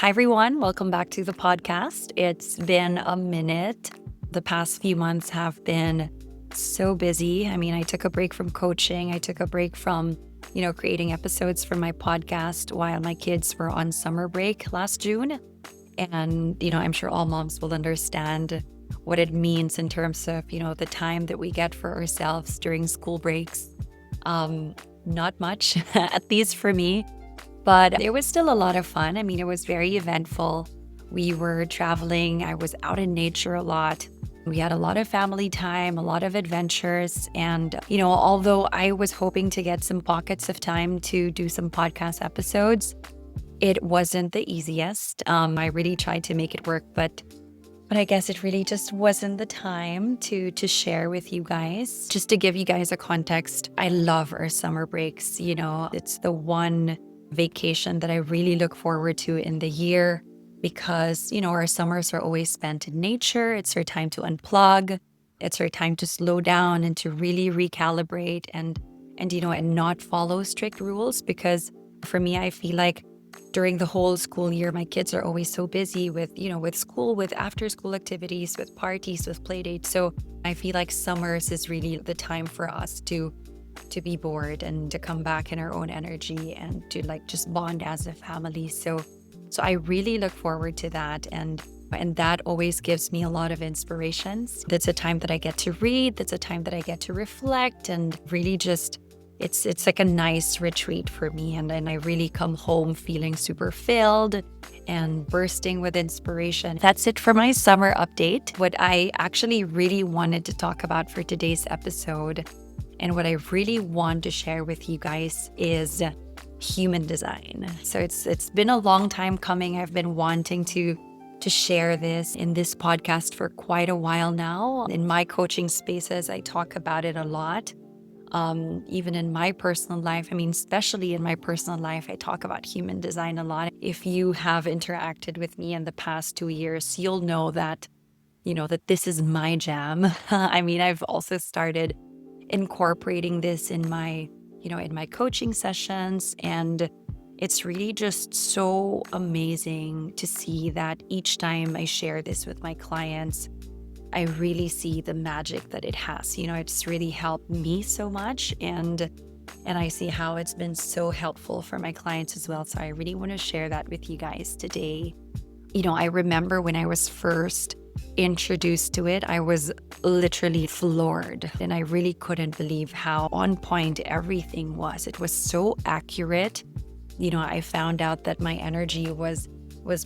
Hi, everyone. Welcome back to the podcast. It's been a minute. The past few months have been so busy. I took a break from coaching. I took a break from, creating episodes for my podcast while my kids were on summer break last June. And, I'm sure all moms will understand what it means in terms of, the time that we get for ourselves during school breaks. Not much, at least for me. But it was still a lot of fun. It was very eventful. We were traveling. I was out in nature a lot. We had a lot of family time, a lot of adventures. And, although I was hoping to get some pockets of time to do some podcast episodes, it wasn't the easiest. I really tried to make it work, but I guess it really just wasn't the time to share with you guys. Just to give you guys a context, I love our summer breaks. It's the one vacation that I really look forward to in the year because, our summers are always spent in nature. It's our time to unplug. It's our time to slow down and to really recalibrate and not follow strict rules. Because for me, I feel like during the whole school year, my kids are always so busy with school, with after school activities, with parties, with play dates. So I feel like summers is really the time for us to be bored and to come back in our own energy and to just bond as a family. So I really look forward to that. And that always gives me a lot of inspirations. That's a time that I get to read. That's a time that I get to reflect and really just, it's like a nice retreat for me. And I really come home feeling super filled and bursting with inspiration. That's it for my summer update. What I actually really wanted to talk about for today's episode and what I really want to share with you guys is human design. So it's been a long time coming. I've been wanting to share this in this podcast for quite a while now. In my coaching spaces, I talk about it a lot. Even in my personal life, especially in my personal life, I talk about human design a lot. If you have interacted with me in the past 2 years, you'll know that, that this is my jam. I've also started incorporating this in my coaching sessions, and it's really just so amazing to see that each time I share this with my clients, I really see the magic that it has. It's really helped me so much, and I see how it's been so helpful for my clients as well. So I really want to share that with you guys today. I remember when I was first introduced to it, I was literally floored, and I really couldn't believe how on point everything was. It was so accurate. I found out that my energy was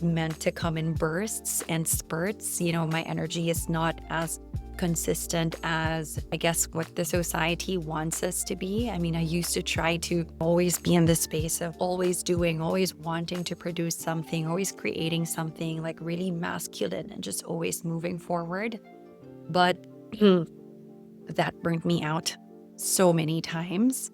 meant to come in bursts and spurts. My energy is not as consistent as I guess what the society wants us to be. I used to try to always be in the space of always doing, always wanting to produce something, always creating something like really masculine and just always moving forward. But that burnt me out so many times.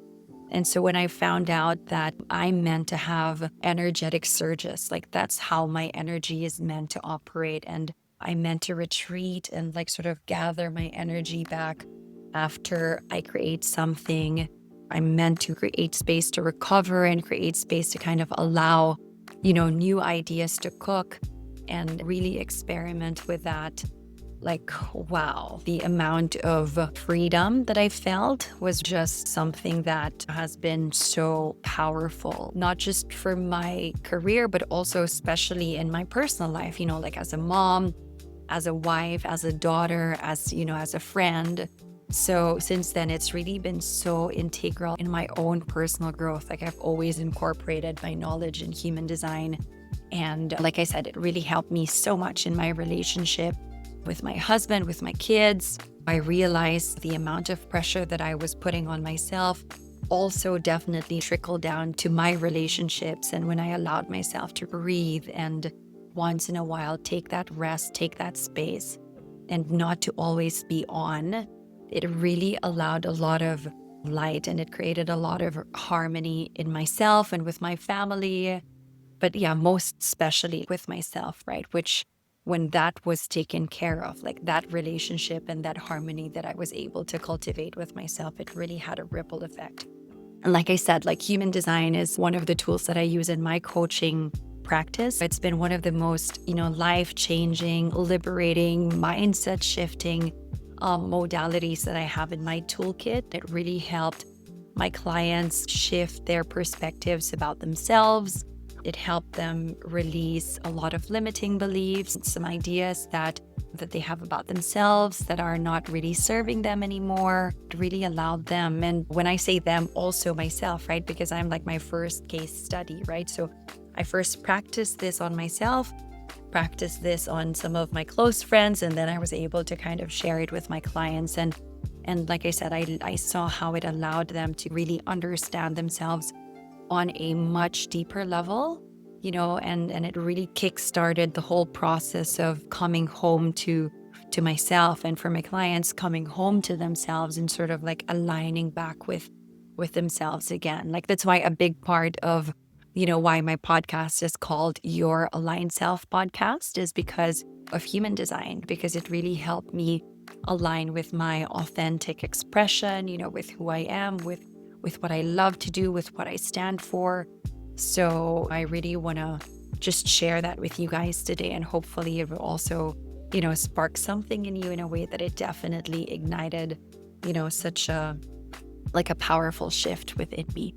And so when I found out that I'm meant to have energetic surges, that's how my energy is meant to operate, and I'm meant to retreat and sort of gather my energy back after I create something. I'm meant to create space to recover and create space to kind of allow, new ideas to cook and really experiment with that. Wow, the amount of freedom that I felt was just something that has been so powerful, not just for my career, but also especially in my personal life, as a mom, as a wife, as a daughter, as a friend. So since then, it's really been so integral in my own personal growth. I've always incorporated my knowledge in human design. And like I said, it really helped me so much in my relationship with my husband, with my kids. I realized the amount of pressure that I was putting on myself also definitely trickled down to my relationships. And when I allowed myself to breathe and once in a while take that rest, take that space, and not to always be on, it really allowed a lot of light, and it created a lot of harmony in myself and with my family. But yeah, most especially with myself, right? Which when that was taken care of, that relationship and that harmony that I was able to cultivate with myself, it really had a ripple effect. And like I said, human design is one of the tools that I use in my coaching practice. It's been one of the most, life-changing, liberating, mindset-shifting modalities that I have in my toolkit. It really helped my clients shift their perspectives about themselves. It helped them release a lot of limiting beliefs, some ideas that they have about themselves that are not really serving them anymore. It really allowed them, and when I say them, also myself, right? Because I'm like my first case study, right? So I first practiced this on myself, practiced this on some of my close friends, and then I was able to kind of share it with my clients. And like I said, I saw how it allowed them to really understand themselves on a much deeper level, and it really kickstarted the whole process of coming home to myself, and for my clients coming home to themselves and sort of like aligning back with themselves again. Like that's why a big part of, why my podcast is called Your Aligned Self Podcast is because of human design, because it really helped me align with my authentic expression, with who I am, with what I love to do, with what I stand for. So I really want to just share that with you guys today, and hopefully it will also, spark something in you in a way that it definitely ignited, such a powerful shift within me.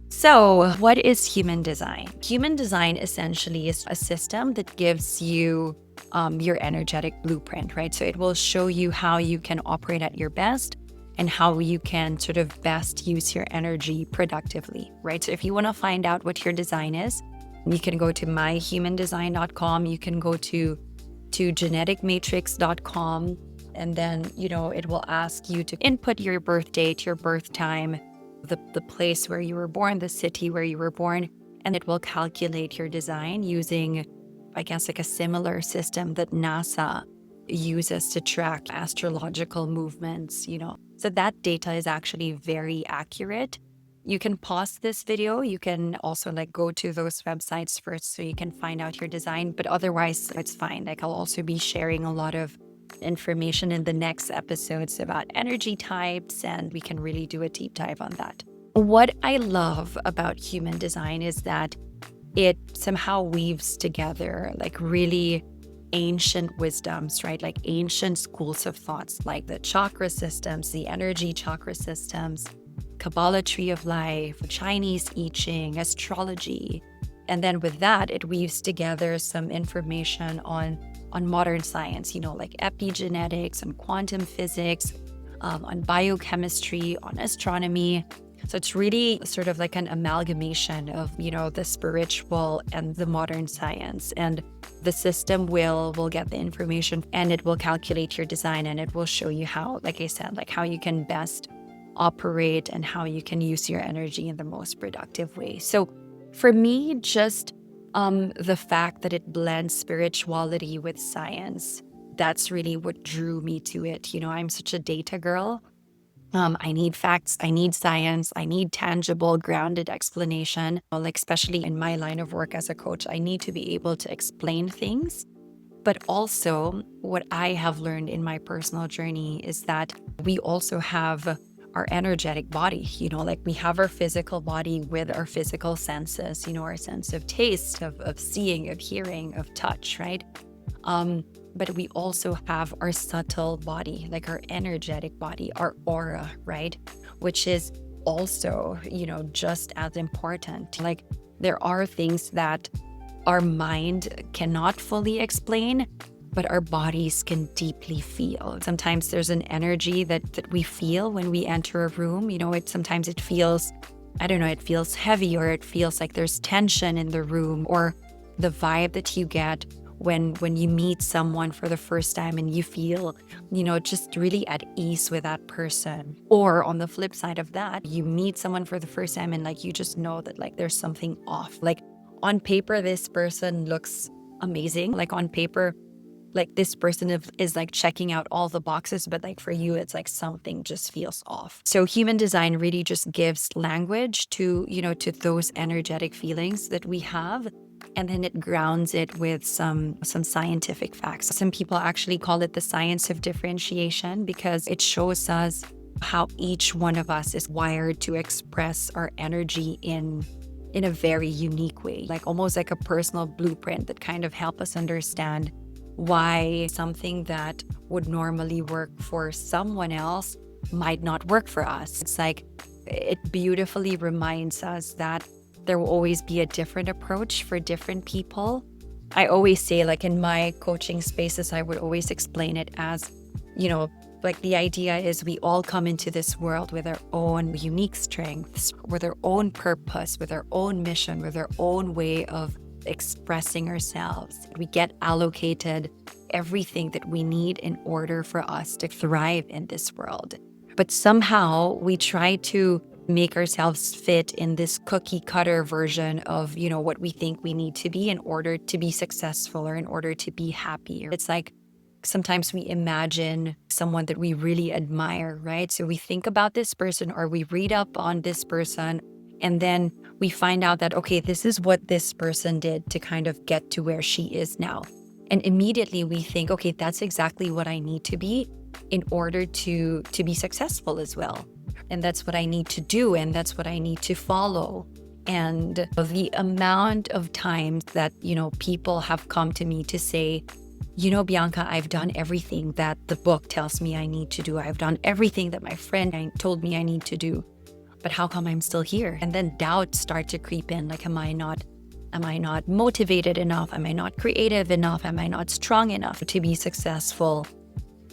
So what is human design? Human design essentially is a system that gives you your energetic blueprint, right? So it will show you how you can operate at your best and how you can sort of best use your energy productively, right? So if you want to find out what your design is, you can go to myhumandesign.com. You can go to geneticmatrix.com, and then, it will ask you to input your birth date, your birth time, the place where you were born, the city where you were born, and it will calculate your design using, I guess, like a similar system that NASA uses to track astrological movements, So that data is actually very accurate. You can pause this video. You can also go to those websites first so you can find out your design, but otherwise it's fine. I'll also be sharing a lot of information in the next episodes about energy types, and we can really do a deep dive on that. What I love about human design is that it somehow weaves together really ancient wisdoms, right? Like ancient schools of thoughts, like the chakra systems, the energy chakra systems, Kabbalah tree of life, Chinese I Ching, astrology. And then with that, it weaves together some information on modern science, like epigenetics and quantum physics, on biochemistry, on astronomy. So it's really sort of like an amalgamation of, the spiritual and the modern science. And the system will get the information, and it will calculate your design, and it will show you how, like I said, how you can best operate and how you can use your energy in the most productive way. So for me, just the fact that it blends spirituality with science, that's really what drew me to it. I'm such a data girl. I need facts, I need science, I need tangible, grounded explanation. Especially in my line of work as a coach, I need to be able to explain things. But also, what I have learned in my personal journey is that we also have our energetic body. We have our physical body with our physical senses, our sense of taste, of seeing, of hearing, of touch, right? But we also have our subtle body, our energetic body, our aura, right? Which is also, just as important. There are things that our mind cannot fully explain, but our bodies can deeply feel. Sometimes there's an energy that we feel when we enter a room. Sometimes it feels, it feels heavy, or it feels like there's tension in the room, or the vibe that you get when you meet someone for the first time and you feel, just really at ease with that person. Or on the flip side of that, you meet someone for the first time and you just know that there's something off. On paper, this person looks amazing. On paper, this person is checking out all the boxes, but for you, it's something just feels off. So human design really just gives language to, to those energetic feelings that we have. And then it grounds it with some scientific facts. Some people actually call it the science of differentiation, because it shows us how each one of us is wired to express our energy in in a very unique way, like almost like a personal blueprint that kind of help us understand why something that would normally work for someone else might not work for us. It's like it beautifully reminds us that there will always be a different approach for different people. I always say, like in my coaching spaces, I would always explain it as, like the idea is we all come into this world with our own unique strengths, with our own purpose, with our own mission, with our own way of expressing ourselves. We get allocated everything that we need in order for us to thrive in this world. But somehow we try to make ourselves fit in this cookie cutter version of, what we think we need to be in order to be successful or in order to be happy. It's like sometimes we imagine someone that we really admire, right? So we think about this person or we read up on this person, and then we find out that, okay, this is what this person did to kind of get to where she is now. And immediately we think, okay, that's exactly what I need to be in order to be successful as well. And that's what I need to do, and that's what I need to follow. And the amount of times that, people have come to me to say, Bianca, I've done everything that the book tells me I need to do. I've done everything that my friend told me I need to do. But how come I'm still here? And then doubts start to creep in. Like, am I not motivated enough? Am I not creative enough? Am I not strong enough to be successful?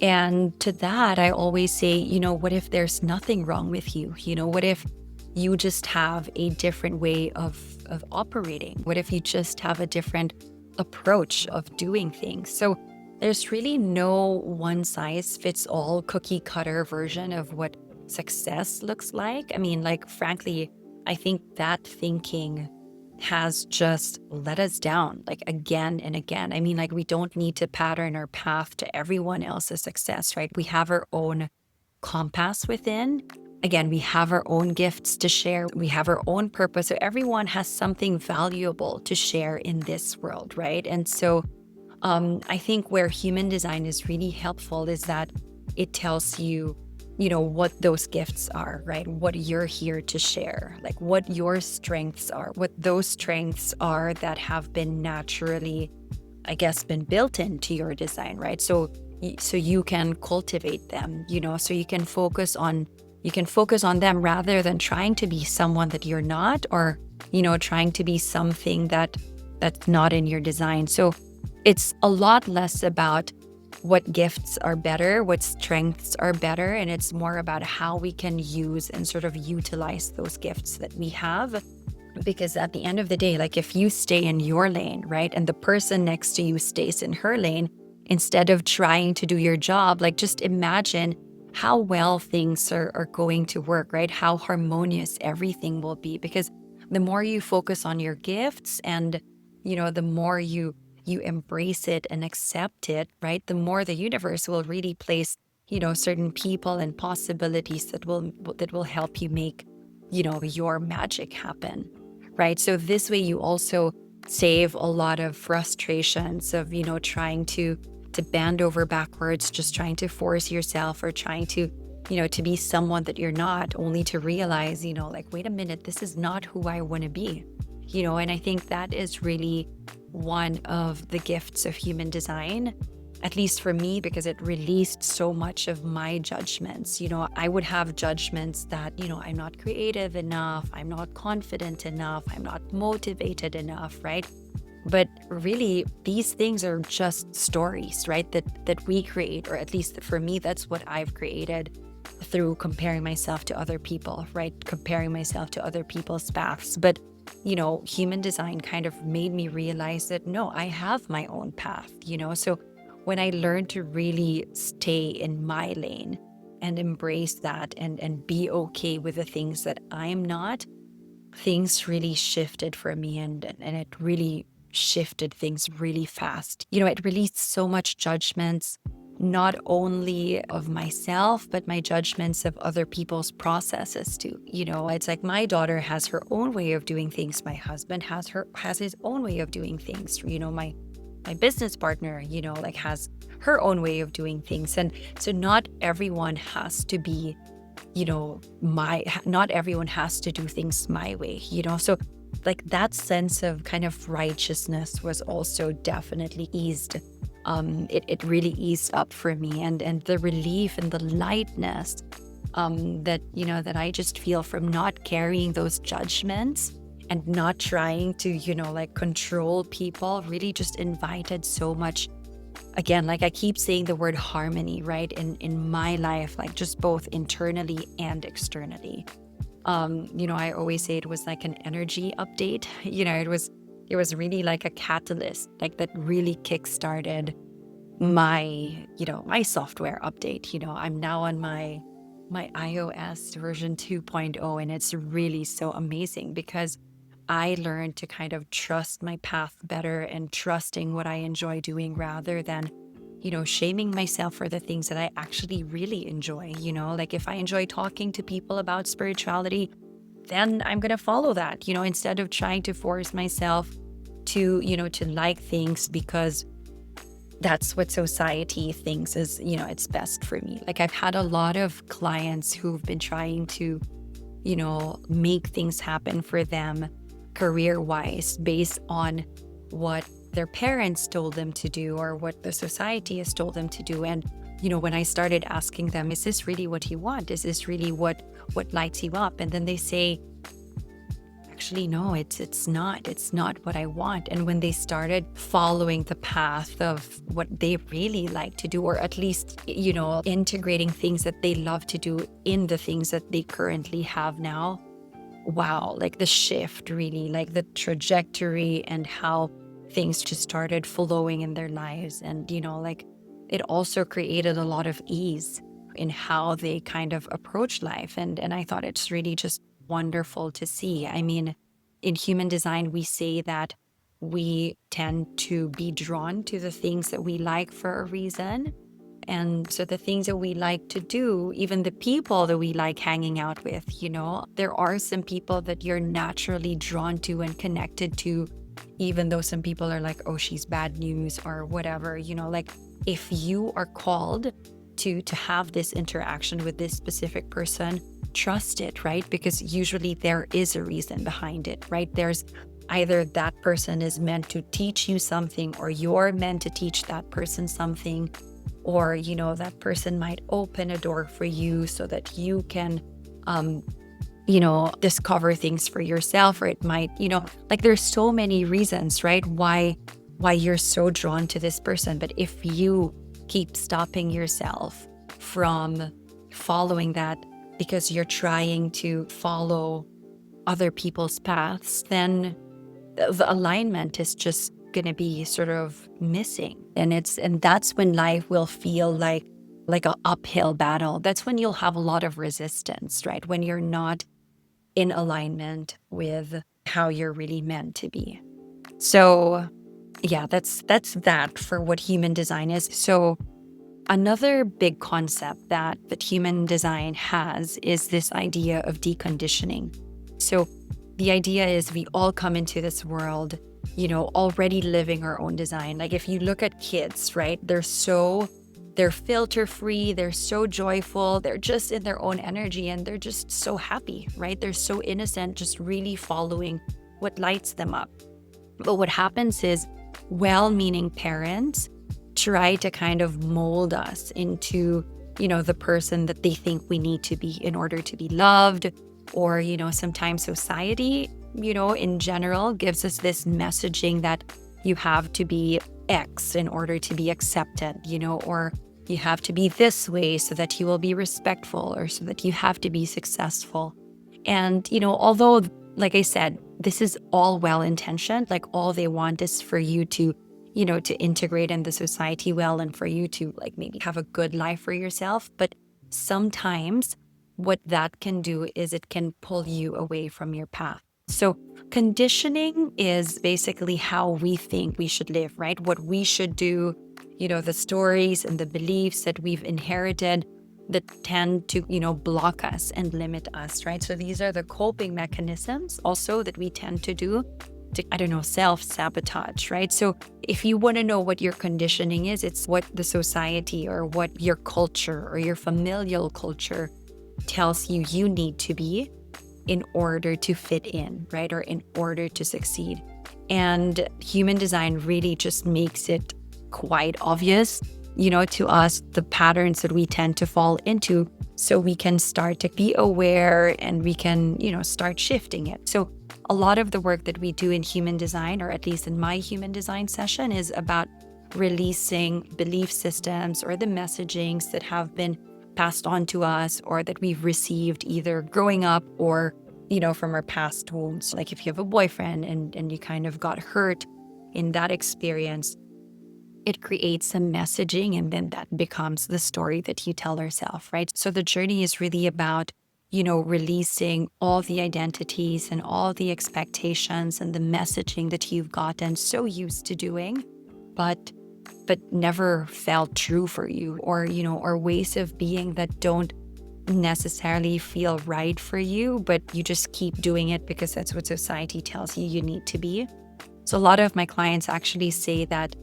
And to that, I always say, what if there's nothing wrong with you? What if you just have a different way of operating? What if you just have a different approach of doing things? So there's really no one size fits all cookie cutter version of what success looks like. I mean, like, frankly, I think that thinking has just let us down, like, again and again. I mean, like, we don't need to pattern our path to everyone else's success, right? We have our own compass within. Again, we have our own gifts to share. We have our own purpose. So everyone has something valuable to share in this world, right? And so I think where human design is really helpful is that it tells you, what those gifts are, right? What you're here to share, like what your strengths are, what those strengths are that have been naturally, I guess, been built into your design, right? So you can cultivate them, so you can focus on them rather than trying to be someone that you're not, or, trying to be something that's not in your design. So it's a lot less about what gifts are better, what strengths are better, and it's more about how we can use and sort of utilize those gifts that we have. Because at the end of the day, like, if you stay in your lane, right, and the person next to you stays in her lane, instead of trying to do your job, like, just imagine how well things are going to work, right? How harmonious everything will be. Because the more you focus on your gifts and, the more you embrace it and accept it, right? The more the universe will really place, certain people and possibilities that will help you make, your magic happen, right? So this way you also save a lot of frustrations of, trying to bend over backwards, just trying to force yourself or trying to, to be someone that you're not, only to realize, like, wait a minute, this is not who I want to be, and I think that is really one of the gifts of human design, at least for me, because it released so much of my judgments. I would have judgments that, I'm not creative enough, I'm not confident enough, I'm not motivated enough, right? But really, these things are just stories, right? That we create, or at least for me, that's what I've created through comparing myself to other people, right? Comparing myself to other people's paths. But human design kind of made me realize that no, I have my own path, So when I learned to really stay in my lane and embrace that and be okay with the things that I'm not, things really shifted for me, and it really shifted things really fast. It released so much judgments, not only of myself, but my judgments of other people's processes too. It's like my daughter has her own way of doing things. My husband has his own way of doing things. My business partner, like, has her own way of doing things. And so not everyone has to be, not everyone has to do things my way, So like that sense of kind of righteousness was also definitely eased. It really eased up for me, and the relief and the lightness that that I just feel from not carrying those judgments and not trying to like control people really just invited so much. Again, like I keep saying the word harmony, right, in my life, like just both internally and externally. I always say it was like an energy update. It was really like a catalyst, like that really kick-started my software update. I'm now on my iOS version 2.0, and it's really so amazing because I learned to kind of trust my path better and trusting what I enjoy doing rather than shaming myself for the things that I actually really enjoy. Like if I enjoy talking to people about spirituality, then I'm going to follow that, instead of trying to force myself to like things because that's what society thinks is, it's best for me. Like I've had a lot of clients who've been trying to, make things happen for them career wise based on what their parents told them to do or what the society has told them to do. And, when I started asking them, is this really what you want? Is this really what lights you up? And then they say, actually, no, it's not what I want. And when they started following the path of what they really like to do, or at least, integrating things that they love to do in the things that they currently have now, wow, like the shift really, like the trajectory and how things just started flowing in their lives. And, like it also created a lot of ease in how they kind of approach life. And I thought it's really just wonderful to see. I mean, in human design, we say that we tend to be drawn to the things that we like for a reason. And so the things that we like to do, even the people that we like hanging out with, there are some people that you're naturally drawn to and connected to, even though some people are like, oh, she's bad news or whatever, like if you are called to have this interaction with this specific person, trust it, right? Because usually there is a reason behind it, right? There's either that person is meant to teach you something, or you're meant to teach that person something, or that person might open a door for you so that you can discover things for yourself, or it might like there's so many reasons, right, why you're so drawn to this person. But if you keep stopping yourself from following that because you're trying to follow other people's paths, then the alignment is just going to be sort of missing. And that's when life will feel like an uphill battle. That's when you'll have a lot of resistance, right? When you're not in alignment with how you're really meant to be. So yeah, that's that for what human design is. So another big concept that human design has is this idea of deconditioning. So the idea is we all come into this world, already living our own design. Like if you look at kids, right, they're filter free, they're so joyful, they're just in their own energy, and they're just so happy, right? They're so innocent, just really following what lights them up. But what happens is well-meaning parents try to kind of mold us into, the person that they think we need to be in order to be loved. Or, sometimes society, in general gives us this messaging that you have to be X in order to be accepted, or you have to be this way so that you will be respectful, or so that you have to be successful. And, although, like I said, this is all well-intentioned, like all they want is for you to, to integrate in the society well, and for you to like maybe have a good life for yourself. But sometimes what that can do is it can pull you away from your path. So conditioning is basically how we think we should live, right? What we should do, the stories and the beliefs that we've inherited that tend to, block us and limit us, right? So these are the coping mechanisms also that we tend to do to, self-sabotage, right? So if you want to know what your conditioning is, it's what the society or what your culture or your familial culture tells you need to be in order to fit in, right? Or in order to succeed. And human design really just makes it quite obvious, to us, the patterns that we tend to fall into, so we can start to be aware and we can, start shifting it. So a lot of the work that we do in human design, or at least in my human design session, is about releasing belief systems or the messagings that have been passed on to us or that we've received either growing up or, from our past wounds. Like if you have a boyfriend and you kind of got hurt in that experience, it creates some messaging and then that becomes the story that you tell yourself, right? So the journey is really about, releasing all the identities and all the expectations and the messaging that you've gotten so used to doing, but never felt true for you, or, or ways of being that don't necessarily feel right for you, but you just keep doing it because that's what society tells you you need to be. So a lot of my clients actually say that,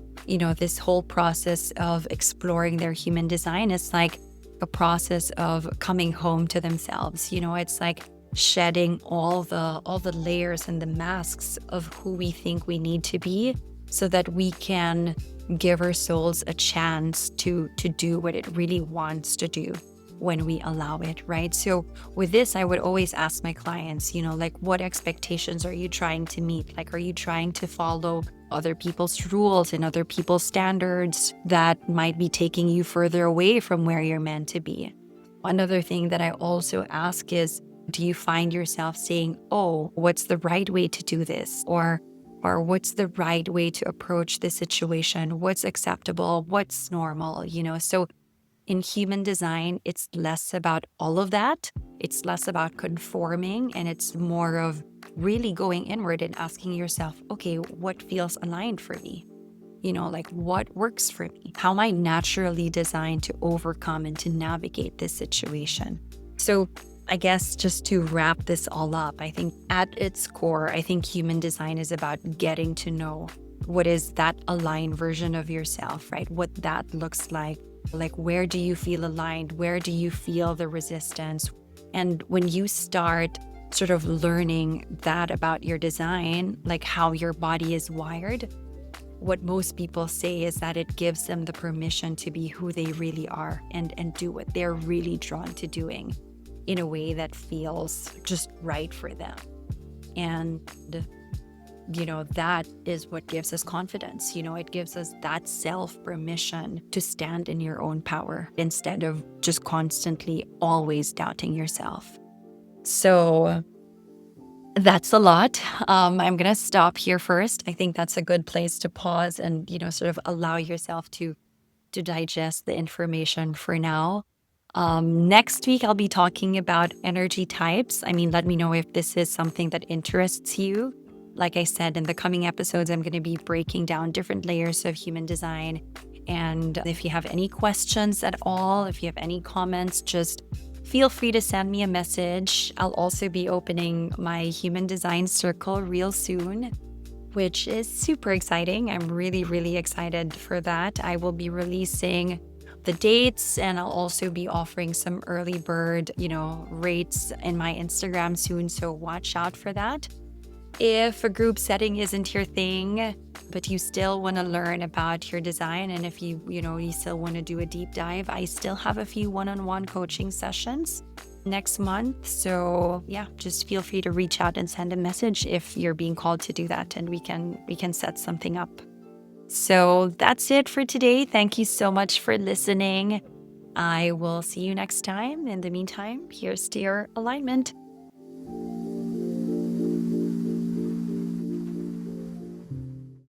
this whole process of exploring their human design is like a process of coming home to themselves. It's like shedding all the layers and the masks of who we think we need to be so that we can give our souls a chance to do what it really wants to do when we allow it, right? So with this, I would always ask my clients, like, what expectations are you trying to meet? Like, are you trying to follow other people's rules and other people's standards that might be taking you further away from where you're meant to be? One other thing that I also ask is, do you find yourself saying, oh, what's the right way to do this? Or what's the right way to approach this situation? What's acceptable? What's normal? So in human design, it's less about all of that. It's less about conforming, and it's more of really going inward and asking yourself, okay, what feels aligned for me? Like what works for me? How am I naturally designed to overcome and to navigate this situation? So I guess just to wrap this all up, I think at its core, I think human design is about getting to know what is that aligned version of yourself, right? What that looks like. Like, where do you feel aligned? Where do you feel the resistance? And when you start sort of learning that about your design, like how your body is wired, what most people say is that it gives them the permission to be who they really are and do what they're really drawn to doing in a way that feels just right for them. And that is what gives us confidence. It gives us that self permission to stand in your own power instead of just constantly always doubting yourself. So that's a lot. I'm going to stop here first. I think that's a good place to pause and, sort of allow yourself to digest the information for now. Next week, I'll be talking about energy types. Let me know if this is something that interests you. Like I said, in the coming episodes, I'm going to be breaking down different layers of human design. And if you have any questions at all, if you have any comments, just feel free to send me a message. I'll also be opening my human design circle real soon, which is super exciting. I'm really, really excited for that. I will be releasing the dates, and I'll also be offering some early bird, rates in my Instagram soon. So watch out for that. If a group setting isn't your thing, but you still want to learn about your design, and if you still want to do a deep dive, I still have a few one-on-one coaching sessions next month. So yeah, just feel free to reach out and send a message if you're being called to do that, and we can set something up. So that's it for today. Thank you so much for listening. I will see you next time. In the meantime, here's to your alignment.